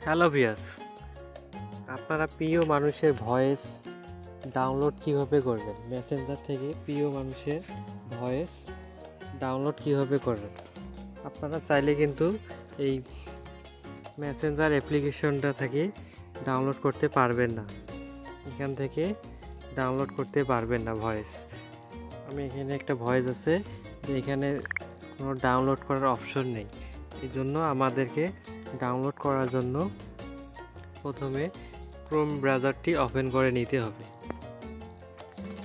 Hello viewers, আপনারা প্রিয় মানুষের ভয়েস ডাউনলোড কিভাবে করবেন? মেসেঞ্জার থেকে প্রিয় মানুষের ভয়েস ডাউনলোড কিভাবে করবেন? আপনারা চাইলে কিন্তু এই মেসেঞ্জার অ্যাপ্লিকেশনটা থেকে ডাউনলোড করতে পারবেন না। এখান থেকে ডাউনলোড করতে পারবেন না ভয়েস। আমি এখানে একটা ভয়েস আছে, এখানে কোনো ডাউনলোড করার অপশন নেই। এই জন্য আমাদেরকে ডাউনলোড করার জন্য প্রথমে ক্রোম ব্রাউজারটি ওপেন করে নিতে হবে।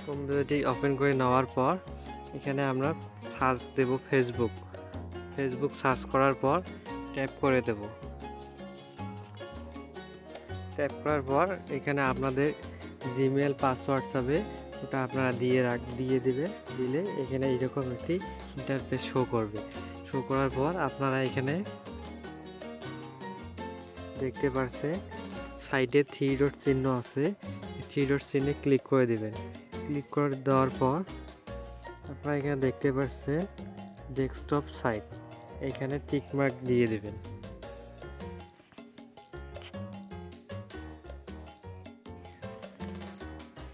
ক্রোম ব্রাউজারটি ওপেন করে নেওয়ার পর এখানে আমরা সার্চ দেব ফেসবুক সার্চ করার পর ট্যাপ করে দেব। ট্যাপ করার পর এখানে আপনাদের জিমেল পাসওয়ার্ড চাবে, ওটা আপনারা দিয়ে দিলে এখানে এরকম একটি ইন্টারফেস শো করবে। শো করার পর আপনারা এখানে দেখতে পাচ্ছেন সাইডে 3 ডট চিহ্ন আছে, 3 ডট চিহ্নে ক্লিক করে দিবেন। ক্লিক করে দেওয়ার পর আপনারা এখানে দেখতে পাচ্ছেন ডেস্কটপ সাইট, এখানে টিক মার্ক দিয়ে দিবেন।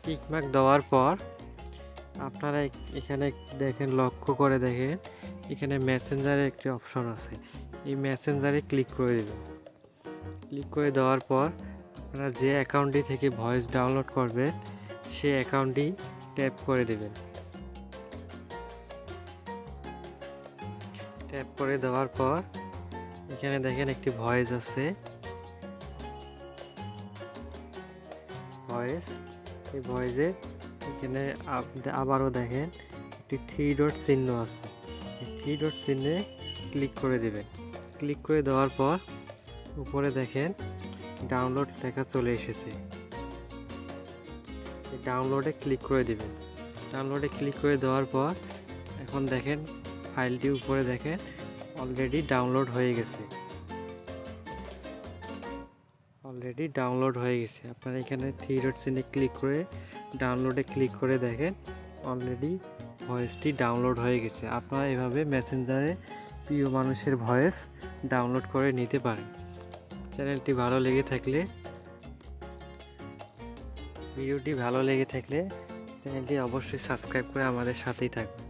টিক মার্ক দেওয়ার পর আপনারা এখানে দেখেন, লক্ষ্য করে দেখেন এখানে মেসেঞ্জারে একটি অপশন আছে, এই মেসেঞ্জারে ক্লিক করে দেবেন। ক্লিক করে দেওয়ার পর আপনারা যে অ্যাকাউন্টটি থেকে ভয়েস ডাউনলোড করবেন সেই অ্যাকাউন্টটি ট্যাপ করে দেবেন। ট্যাপ করে দেওয়ার পর এখানে দেখেন একটি ভয়েস আছে, এই ভয়েসে এখানে আবারও দেখেন একটি 3 ডট চিহ্ন আছে, এই 3 ডট চিহ্নে ক্লিক করে দেবেন। ক্লিক করে দেওয়ার পর উপরে দেখেন ডাউনলোড লেখা চলে এসেছে, ডাউনলোডে ক্লিক করে দিবেন। ডাউনলোডে ক্লিক করে দেওয়ার পর এখন দেখেন ফাইলটি উপরে দেখেন অলরেডি ডাউনলোড হয়ে গেছে। আপনারা এখানে 3 ডট চিহ্নে ক্লিক করে ডাউনলোডে ক্লিক করে দেখেন অলরেডি ভয়েসটি ডাউনলোড হয়ে গেছে। আপনারা এভাবে মেসেঞ্জারে প্রিয় মানুষের ভয়েস ডাউনলোড করে নিতে পারেন। চ্যানেলটি ভালো লেগে থাকলে, ভিডিওটি ভালো লেগে থাকলে চ্যানেলটি অবশ্যই সাবস্ক্রাইব করে আমাদের সাথেই থাকবেন।